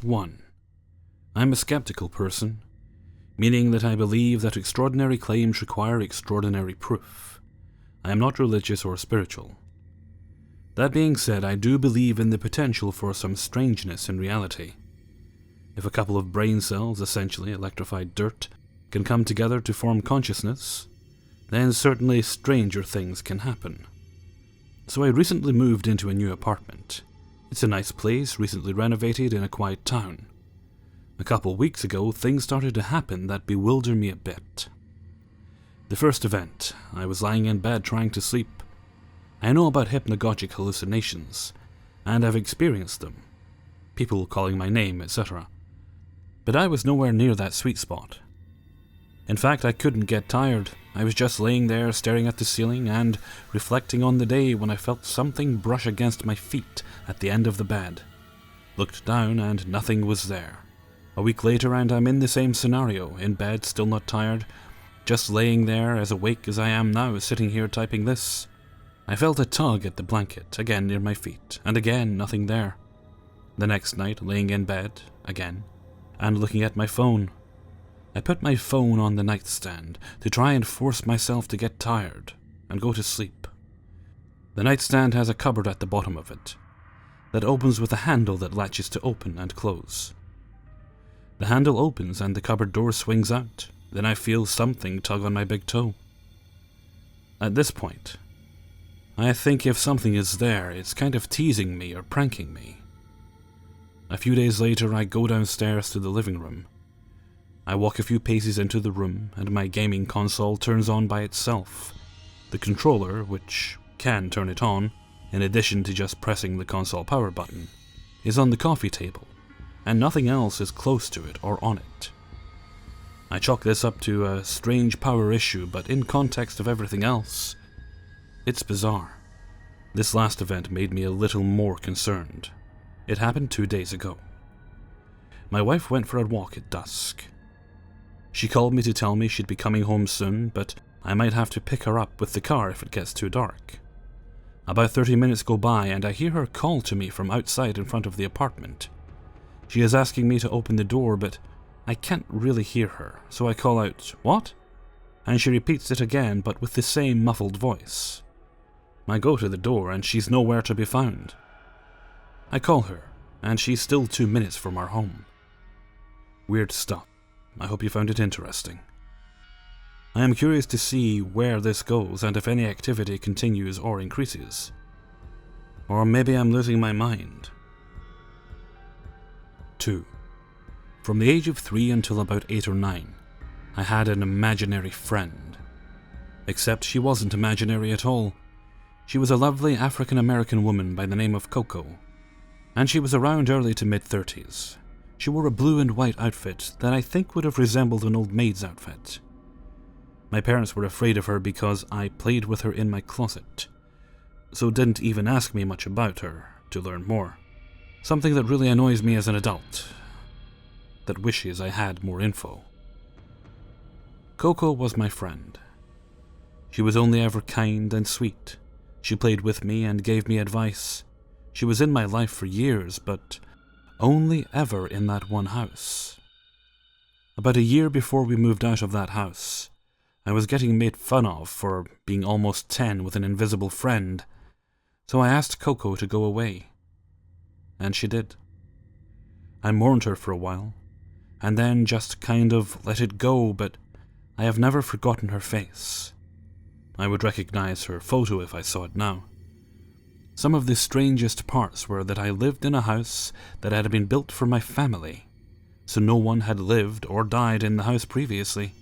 1. I'm a skeptical person, meaning that I believe that extraordinary claims require extraordinary proof. I am not religious or spiritual. That being said, I do believe in the potential for some strangeness in reality. If a couple of brain cells, essentially electrified dirt, can come together to form consciousness, then certainly stranger things can happen. So I recently moved into a new apartment. It's a nice place, recently renovated in a quiet town. A couple weeks ago, things started to happen that bewilder me a bit. The first event, I was lying in bed trying to sleep. I know about hypnagogic hallucinations, and I've experienced them. People calling my name, etc. But I was nowhere near that sweet spot. In fact, I couldn't get tired. I was just laying there staring at the ceiling and reflecting on the day when I felt something brush against my feet at the end of the bed. Looked down and nothing was there. A week later and I'm in the same scenario, in bed, still not tired, just laying there as awake as I am now, sitting here typing this. I felt a tug at the blanket, again near my feet, and again nothing there. The next night, laying in bed, again, and looking at my phone. I put my phone on the nightstand to try and force myself to get tired and go to sleep. The nightstand has a cupboard at the bottom of it that opens with a handle that latches to open and close. The handle opens and the cupboard door swings out. Then I feel something tug on my big toe. At this point, I think if something is there, it's kind of teasing me or pranking me. A few days later, I go downstairs to the living room. I walk a few paces into the room, and my gaming console turns on by itself. The controller, which can turn it on, in addition to just pressing the console power button, is on the coffee table, and nothing else is close to it or on it. I chalk this up to a strange power issue, but in context of everything else, it's bizarre. This last event made me a little more concerned. It happened 2 days ago. My wife went for a walk at dusk. She called me to tell me she'd be coming home soon, but I might have to pick her up with the car if it gets too dark. About 30 minutes go by and I hear her call to me from outside in front of the apartment. She is asking me to open the door, but I can't really hear her, so I call out, "What?" And she repeats it again, but with the same muffled voice. I go to the door and she's nowhere to be found. I call her, and she's still 2 minutes from our home. Weird stuff. I hope you found it interesting. I am curious to see where this goes and if any activity continues or increases. Or maybe I'm losing my mind. 2. From the age of 3 until about 8 or 9, I had an imaginary friend. Except she wasn't imaginary at all. She was a lovely African-American woman by the name of Coco, and she was around early to mid-30s. She wore a blue and white outfit that I think would have resembled an old maid's outfit. My parents were afraid of her because I played with her in my closet, so didn't even ask me much about her to learn more. Something that really annoys me as an adult, that wishes I had more info. Coco was my friend. She was only ever kind and sweet. She played with me and gave me advice. She was in my life for years, but only ever in that one house. About a year before we moved out of that house, I was getting made fun of for being almost 10 with an invisible friend, so I asked Coco to go away. And she did. I mourned her for a while, and then just kind of let it go, but I have never forgotten her face. I would recognize her photo if I saw it now. Some of the strangest parts were that I lived in a house that had been built for my family, so no one had lived or died in the house previously.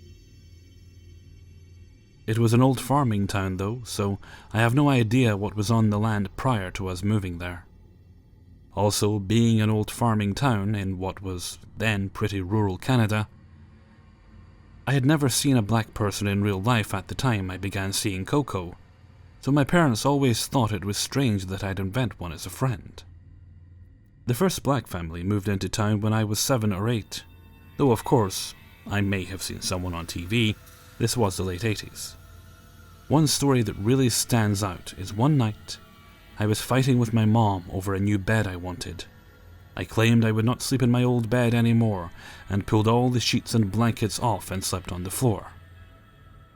It was an old farming town though, so I have no idea what was on the land prior to us moving there. Also, being an old farming town in what was then pretty rural Canada, I had never seen a black person in real life at the time I began seeing Coco, so my parents always thought it was strange that I'd invent one as a friend. The first black family moved into town when I was 7 or 8, though of course I may have seen someone on TV. This was the late 80s. One story that really stands out is one night I was fighting with my mom over a new bed I wanted. I claimed I would not sleep in my old bed anymore and pulled all the sheets and blankets off and slept on the floor.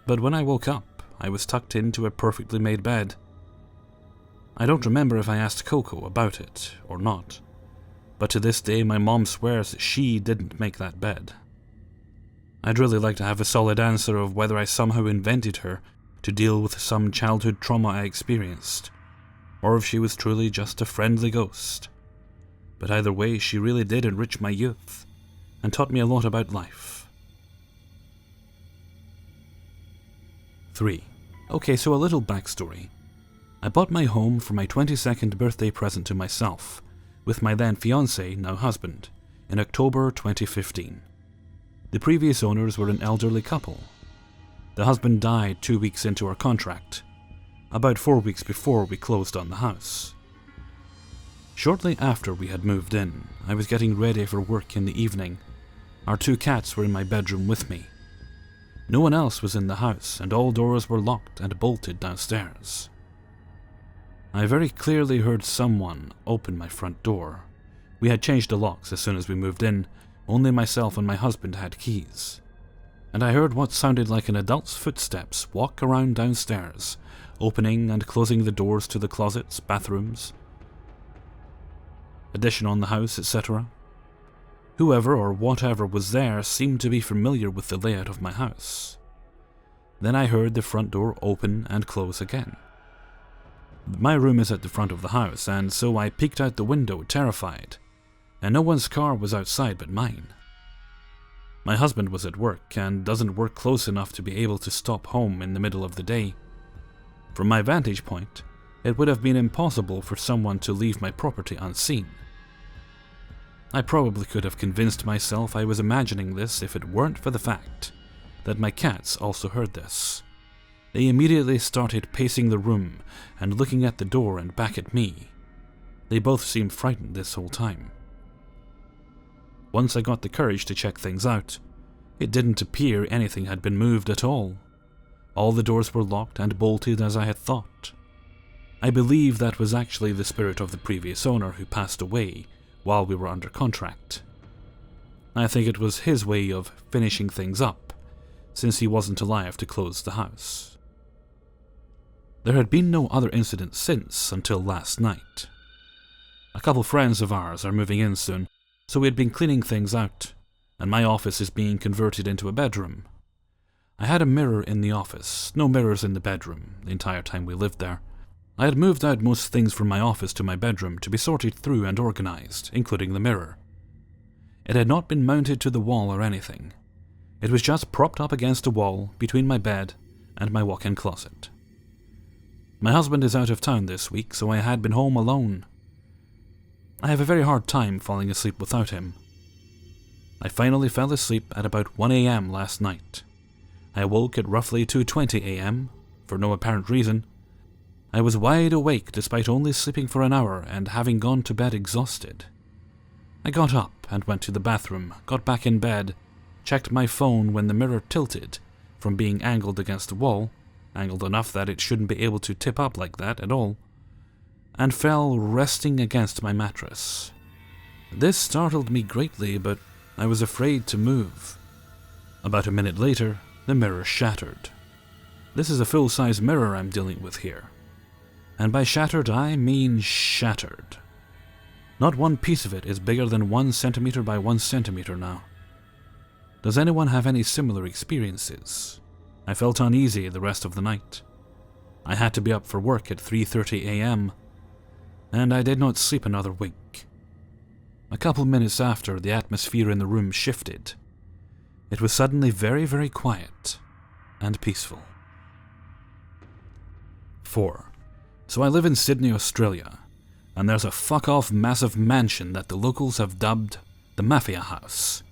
But when I woke up, I was tucked into a perfectly made bed. I don't remember if I asked Coco about it or not, but to this day my mom swears that she didn't make that bed. I'd really like to have a solid answer of whether I somehow invented her to deal with some childhood trauma I experienced, or if she was truly just a friendly ghost. But either way, she really did enrich my youth and taught me a lot about life. 3. Okay, so a little backstory. I bought my home for my 22nd birthday present to myself, with my then fiancé, now husband, in October 2015. The previous owners were an elderly couple. The husband died 2 weeks into our contract, about 4 weeks before we closed on the house. Shortly after we had moved in, I was getting ready for work in the evening. Our 2 cats were in my bedroom with me. No one else was in the house, and all doors were locked and bolted downstairs. I very clearly heard someone open my front door. We had changed the locks as soon as we moved in. Only myself and my husband had keys. And I heard what sounded like an adult's footsteps walk around downstairs, opening and closing the doors to the closets, bathrooms, addition on the house, etc. Whoever or whatever was there seemed to be familiar with the layout of my house. Then I heard the front door open and close again. My room is at the front of the house, and so I peeked out the window, terrified, and no one's car was outside but mine. My husband was at work, and doesn't work close enough to be able to stop home in the middle of the day. From my vantage point, it would have been impossible for someone to leave my property unseen. I probably could have convinced myself I was imagining this if it weren't for the fact that my cats also heard this. They immediately started pacing the room and looking at the door and back at me. They both seemed frightened this whole time. Once I got the courage to check things out, it didn't appear anything had been moved at all. All the doors were locked and bolted as I had thought. I believe that was actually the spirit of the previous owner who passed away while we were under contract. I think it was his way of finishing things up, since he wasn't alive to close the house. There had been no other incidents since until last night. A couple friends of ours are moving in soon, so we had been cleaning things out, and my office is being converted into a bedroom. I had a mirror in the office, no mirrors in the bedroom, the entire time we lived there. I had moved out most things from my office to my bedroom to be sorted through and organized, including the mirror. It had not been mounted to the wall or anything. It was just propped up against a wall between my bed and my walk-in closet. My husband is out of town this week, so I had been home alone. I have a very hard time falling asleep without him. I finally fell asleep at about 1 a.m. last night. I awoke at roughly 2:20 a.m., for no apparent reason. I was wide awake despite only sleeping for an hour and having gone to bed exhausted. I got up and went to the bathroom, got back in bed, checked my phone when the mirror tilted from being angled against the wall, angled enough that it shouldn't be able to tip up like that at all, and fell resting against my mattress. This startled me greatly, but I was afraid to move. About a minute later, the mirror shattered. This is a full-size mirror I'm dealing with here. And by shattered, I mean shattered. Not one piece of it is bigger than 1 centimeter by 1 centimeter now. Does anyone have any similar experiences? I felt uneasy the rest of the night. I had to be up for work at 3:30 a.m., and I did not sleep another week. A couple minutes after, the atmosphere in the room shifted. It was suddenly very, very quiet and peaceful. 4. So I live in Sydney, Australia, and there's a fuck-off massive mansion that the locals have dubbed the Mafia House.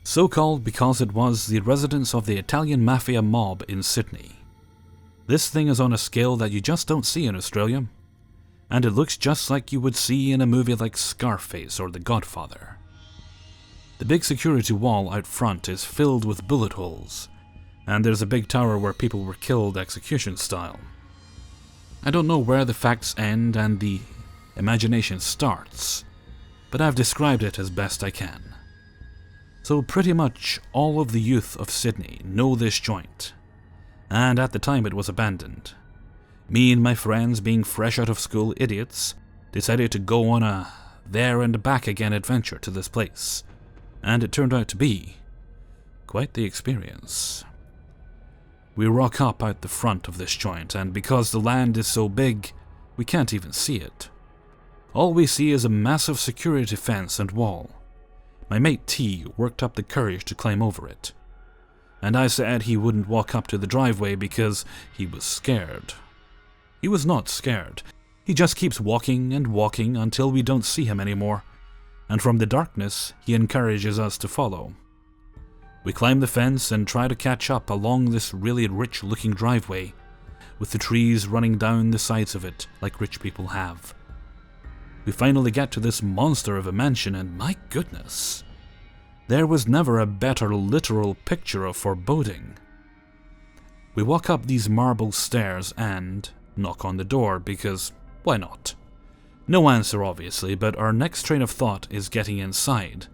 So called because it was the residence of the Italian Mafia mob in Sydney. This thing is on a scale that you just don't see in Australia, and it looks just like you would see in a movie like Scarface or The Godfather. The big security wall out front is filled with bullet holes, and there's a big tower where people were killed execution style. I don't know where the facts end and the imagination starts, but I've described it as best I can. So pretty much all of the youth of Sydney know this joint, and at the time it was abandoned. Me and my friends, being fresh out of school idiots, decided to go on a there and back again adventure to this place, and it turned out to be quite the experience. We rock up out the front of this joint, and because the land is so big, we can't even see it. All we see is a massive security fence and wall. My mate T worked up the courage to climb over it, and I said he wouldn't walk up to the driveway because he was scared. He was not scared. He just keeps walking and walking until we don't see him anymore, and from the darkness he encourages us to follow. We climb the fence and try to catch up along this really rich-looking driveway, with the trees running down the sides of it like rich people have. We finally get to this monster of a mansion, and my goodness, there was never a better literal picture of foreboding. We walk up these marble stairs and knock on the door because why not? No answer obviously, but our next train of thought is getting inside.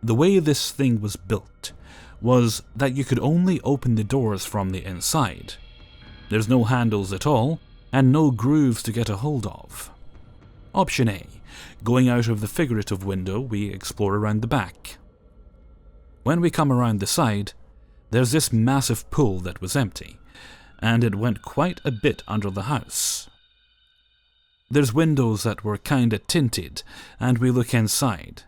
The way this thing was built was that you could only open the doors from the inside. There's no handles at all, and no grooves to get a hold of. Option A. Going out of the figurative window, we explore around the back. When we come around the side, there's this massive pool that was empty, and it went quite a bit under the house. There's windows that were kinda tinted, and we look inside,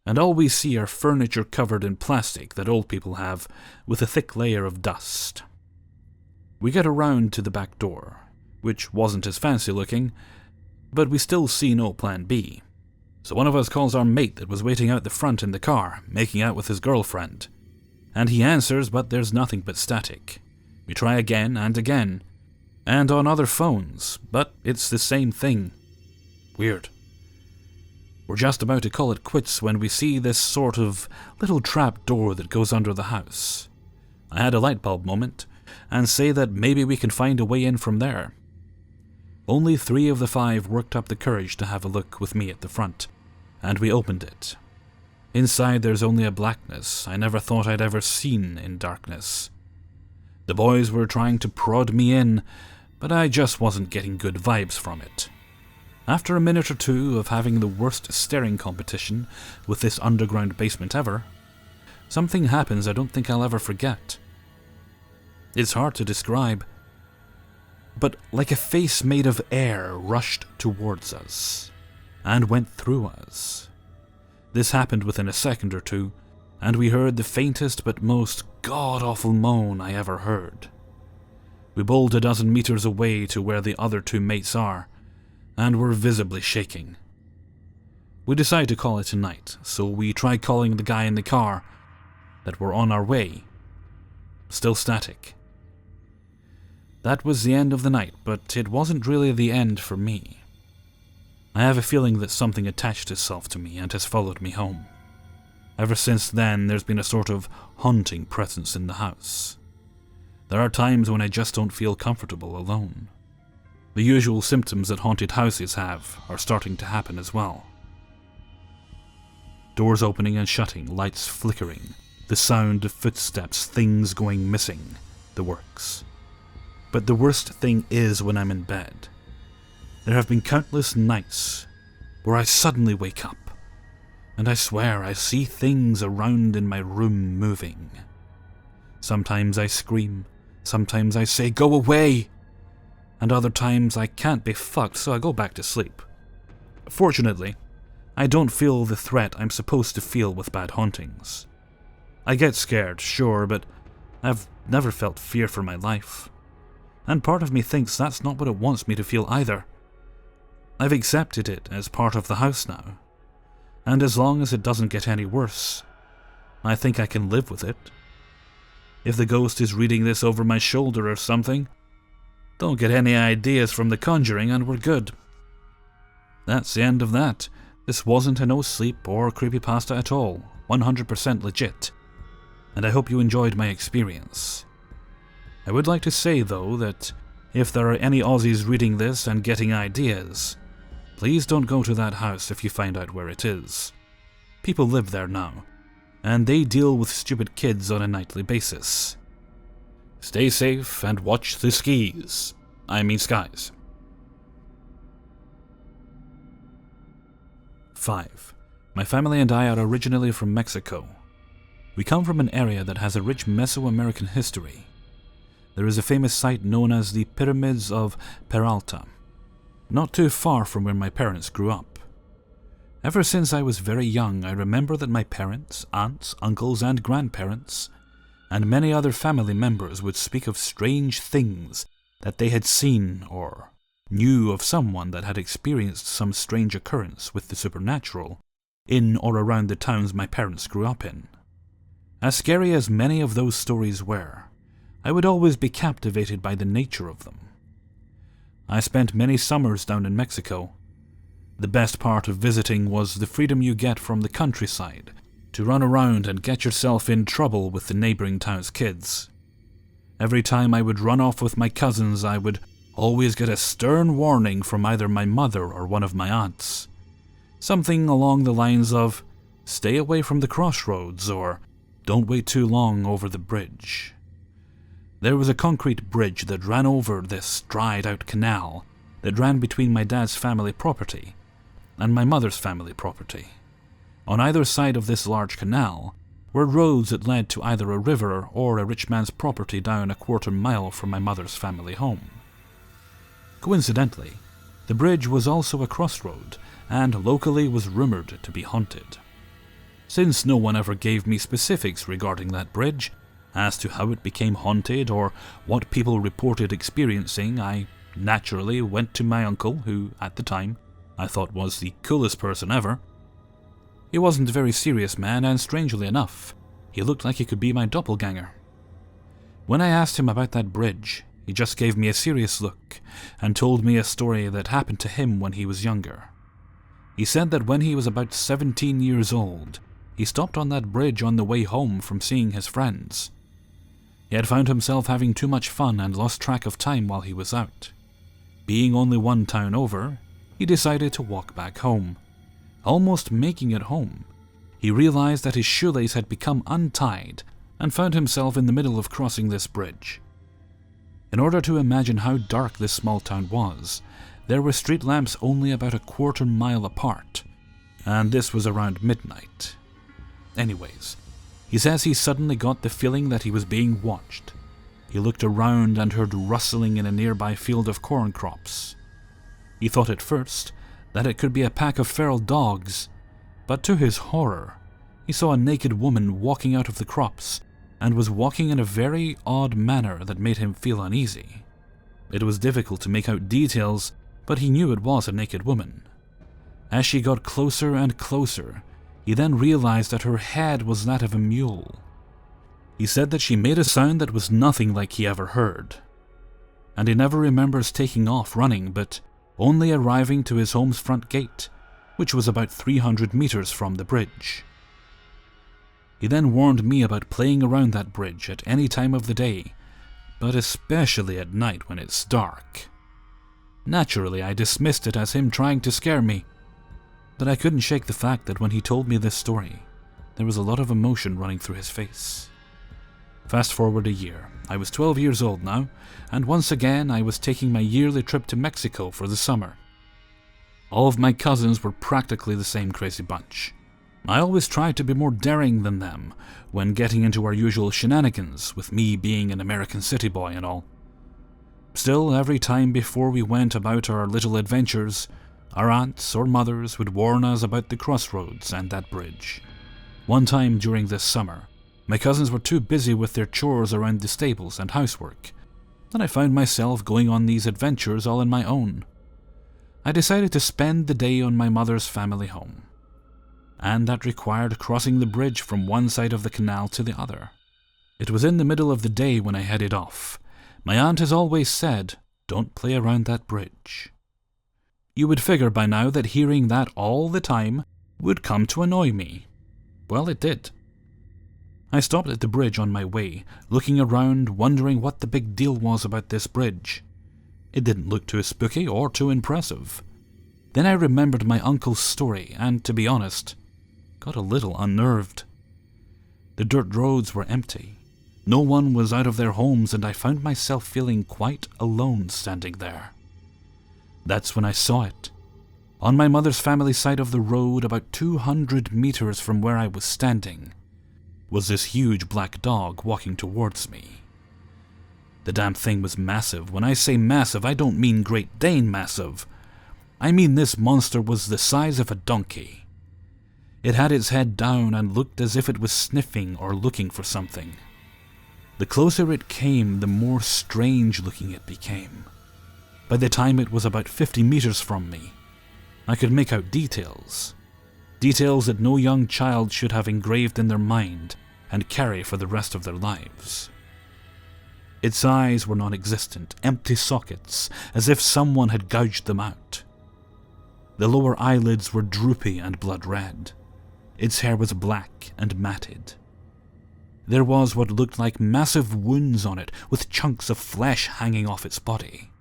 and all we see are furniture covered in plastic that old people have, with a thick layer of dust. We get around to the back door, which wasn't as fancy looking, but we still see no plan B. So one of us calls our mate that was waiting out the front in the car, making out with his girlfriend. And he answers, but there's nothing but static. We try again and again, and on other phones, but it's the same thing. Weird. We're just about to call it quits when we see this sort of little trap door that goes under the house. I had a light bulb moment, and say that maybe we can find a way in from there. Only 3 of the 5 worked up the courage to have a look with me at the front, and we opened it. Inside there's only a blackness I never thought I'd ever seen in darkness. The boys were trying to prod me in, but I just wasn't getting good vibes from it. After a minute or two of having the worst staring competition with this underground basement ever, something happens I don't think I'll ever forget. It's hard to describe, but like a face made of air rushed towards us, and went through us. This happened within a second or two, and we heard the faintest but most god-awful moan I ever heard. We bowled a dozen meters away to where the other 2 mates are, and were visibly shaking. We decided to call it a night, so we tried calling the guy in the car that we're on our way. Still static. That was the end of the night, but it wasn't really the end for me. I have a feeling that something attached itself to me and has followed me home. Ever since then, there's been a sort of haunting presence in the house. There are times when I just don't feel comfortable alone. The usual symptoms that haunted houses have are starting to happen as well. Doors opening and shutting, lights flickering, the sound of footsteps, things going missing, the works. But the worst thing is when I'm in bed. There have been countless nights where I suddenly wake up, and I swear I see things around in my room moving. Sometimes I scream, sometimes I say, "Go away!" and other times I can't be fucked, so I go back to sleep. Fortunately, I don't feel the threat I'm supposed to feel with bad hauntings. I get scared, sure, but I've never felt fear for my life. And part of me thinks that's not what it wants me to feel either. I've accepted it as part of the house now, and as long as it doesn't get any worse, I think I can live with it. If the ghost is reading this over my shoulder or something, don't get any ideas from The Conjuring and we're good. That's the end of that. This wasn't a no-sleep or creepypasta at all, 100% legit, and I hope you enjoyed my experience. I would like to say, though, that if there are any Aussies reading this and getting ideas, Please don't go to that house if you find out where it is. People live there now, and they deal with stupid kids on a nightly basis. Stay safe and watch the skies. I mean skies. 5. My family and I are originally from Mexico. We come from an area that has a rich Mesoamerican history. There is a famous site known as the Pyramids of Peralta, not too far from where my parents grew up. Ever since I was very young, I remember that my parents, aunts, uncles, and grandparents, and many other family members would speak of strange things that they had seen or knew of someone that had experienced some strange occurrence with the supernatural in or around the towns my parents grew up in. As scary as many of those stories were, I would always be captivated by the nature of them. I spent many summers down in Mexico. The best part of visiting was the freedom you get from the countryside to run around and get yourself in trouble with the neighboring town's kids. Every time I would run off with my cousins, I would always get a stern warning from either my mother or one of my aunts. Something along the lines of, "Stay away from the crossroads," or "Don't wait too long over the bridge." There was a concrete bridge that ran over this dried-out canal that ran between my dad's family property and my mother's family property. On either side of this large canal were roads that led to either a river or a rich man's property down a quarter-mile from my mother's family home. Coincidentally, the bridge was also a crossroad, and locally was rumoured to be haunted. Since no one ever gave me specifics regarding that bridge, as to how it became haunted or what people reported experiencing, I naturally went to my uncle, who, at the time, I thought was the coolest person ever. He wasn't a very serious man, and strangely enough, he looked like he could be my doppelganger. When I asked him about that bridge, he just gave me a serious look and told me a story that happened to him when he was younger. He said that when he was about 17 years old, he stopped on that bridge on the way home from seeing his friends. He had found himself having too much fun and lost track of time while he was out. Being only one town over, he decided to walk back home. Almost making it home, he realized that his shoelace had become untied and found himself in the middle of crossing this bridge. In order to imagine how dark this small town was, there were street lamps only about a quarter-mile apart, and this was around midnight. Anyways, he says he suddenly got the feeling that he was being watched. He looked around and heard rustling in a nearby field of corn crops. He thought at first that it could be a pack of feral dogs, but to his horror, he saw a naked woman walking out of the crops and was walking in a very odd manner that made him feel uneasy. It was difficult to make out details, but he knew it was a naked woman. As she got closer and closer, he then realized that her head was that of a mule. He said that she made a sound that was nothing like he ever heard, and he never remembers taking off running, but only arriving to his home's front gate, which was about 300 meters from the bridge. He then warned me about playing around that bridge at any time of the day, but especially at night when it's dark. Naturally, I dismissed it as him trying to scare me, but I couldn't shake the fact that when he told me this story, there was a lot of emotion running through his face. Fast forward a year. I was 12 years old now, and once again I was taking my yearly trip to Mexico for the summer. All of my cousins were practically the same crazy bunch. I always tried to be more daring than them when getting into our usual shenanigans, with me being an American city boy and all. Still, every time before we went about our little adventures, our aunts or mothers would warn us about the crossroads and that bridge. One time during this summer, my cousins were too busy with their chores around the stables and housework, and I found myself going on these adventures all on my own. I decided to spend the day on my mother's family home, and that required crossing the bridge from one side of the canal to the other. It was in the middle of the day when I headed off. My aunt has always said, "Don't play around that bridge." You would figure by now that hearing that all the time would come to annoy me. Well, it did. I stopped at the bridge on my way, looking around, wondering what the big deal was about this bridge. It didn't look too spooky or too impressive. Then I remembered my uncle's story and, to be honest, got a little unnerved. The dirt roads were empty. No one was out of their homes, and I found myself feeling quite alone standing there. That's when I saw it. On my mother's family side of the road, about 200 meters from where I was standing, was this huge black dog walking towards me. The damn thing was massive. When I say massive, I don't mean Great Dane massive. I mean this monster was the size of a donkey. It had its head down and looked as if it was sniffing or looking for something. The closer it came, the more strange looking it became. By the time it was about 50 meters from me, I could make out details. Details that no young child should have engraved in their mind and carry for the rest of their lives. Its eyes were non-existent, empty sockets, as if someone had gouged them out. The lower eyelids were droopy and blood red. Its hair was black and matted. There was what looked like massive wounds on it, with chunks of flesh hanging off its body.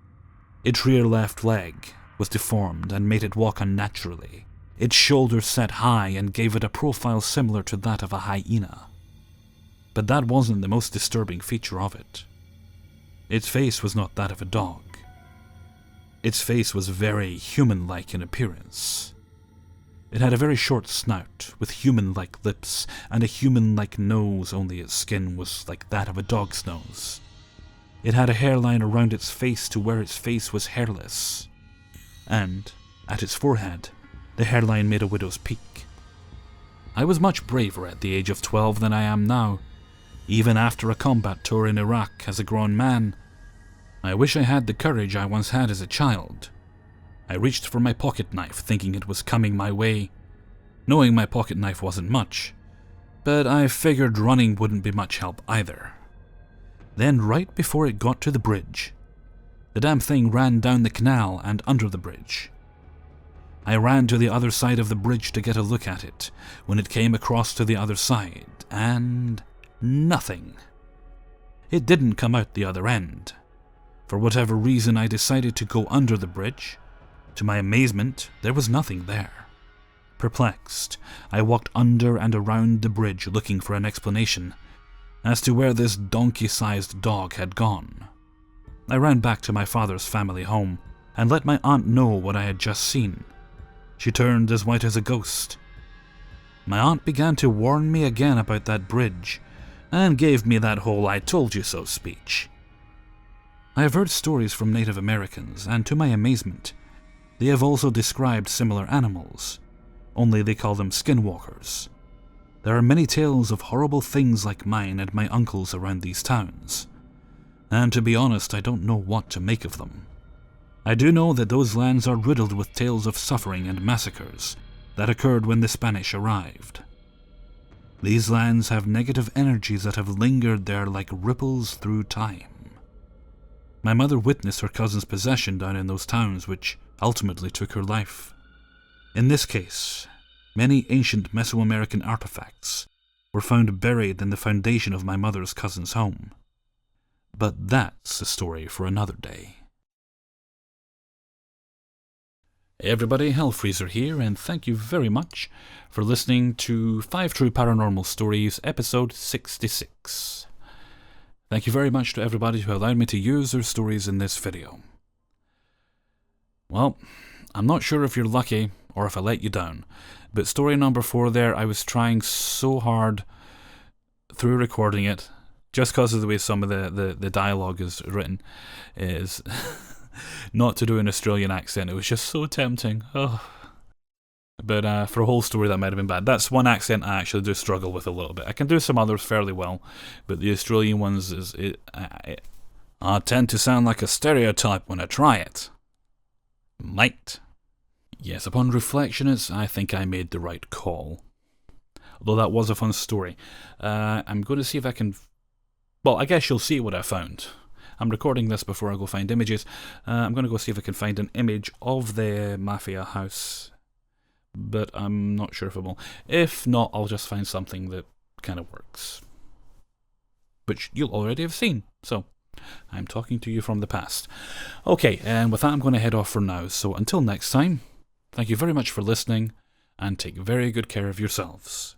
Its rear left leg was deformed and made it walk unnaturally. Its shoulders set high and gave it a profile similar to that of a hyena. But that wasn't the most disturbing feature of it. Its face was not that of a dog. Its face was very human-like in appearance. It had a very short snout, with human-like lips, and a human-like nose, only its skin was like that of a dog's nose. It had a hairline around its face to where its face was hairless. And, at its forehead, the hairline made a widow's peak. I was much braver at the age of 12 than I am now, even after a combat tour in Iraq as a grown man. I wish I had the courage I once had as a child. I reached for my pocket knife, thinking it was coming my way, knowing my pocket knife wasn't much, but I figured running wouldn't be much help either. Then, right before it got to the bridge, the damn thing ran down the canal and under the bridge. I ran to the other side of the bridge to get a look at it, when it came across to the other side, and nothing. It didn't come out the other end. For whatever reason, I decided to go under the bridge. To my amazement, there was nothing there. Perplexed, I walked under and around the bridge looking for an explanation as to where this donkey-sized dog had gone. I ran back to my father's family home and let my aunt know what I had just seen. She turned as white as a ghost. My aunt began to warn me again about that bridge and gave me that whole "I told you so" speech. I have heard stories from Native Americans, and to my amazement, they have also described similar animals, only they call them skinwalkers. There are many tales of horrible things like mine and my uncle's around these towns, and to be honest, I don't know what to make of them. I do know that those lands are riddled with tales of suffering and massacres that occurred when the Spanish arrived. These lands have negative energies that have lingered there like ripples through time. My mother witnessed her cousin's possession down in those towns, which ultimately took her life. In this case, many ancient Mesoamerican artifacts were found buried in the foundation of my mother's cousin's home. But that's a story for another day. Hey everybody, Hellfreezer here, and thank you very much for listening to 5 True Paranormal Stories, episode 66. Thank you very much to everybody who allowed me to use their stories in this video. Well, I'm not sure if you're lucky or if I let you down, but story number 4 there, I was trying so hard through recording it, just because of the way some of the dialogue is written, is not to do an Australian accent. It was just so tempting. Oh. But for a whole story, that might have been bad. That's one accent I actually do struggle with a little bit. I can do some others fairly well, but the Australian ones, I tend to sound like a stereotype when I try it. Might. Yes, upon reflection, I think I made the right call. Although that was a fun story. I'm going to see if I can... Well, I guess you'll see what I found. I'm recording this before I go find images. I'm going to go see if I can find an image of the Mafia house, but I'm not sure if I will. If not, I'll just find something that kind of works, which you'll already have seen, so I'm talking to you from the past. Okay, and with that I'm going to head off for now, so until next time, Thank you very much for listening, and take very good care of yourselves.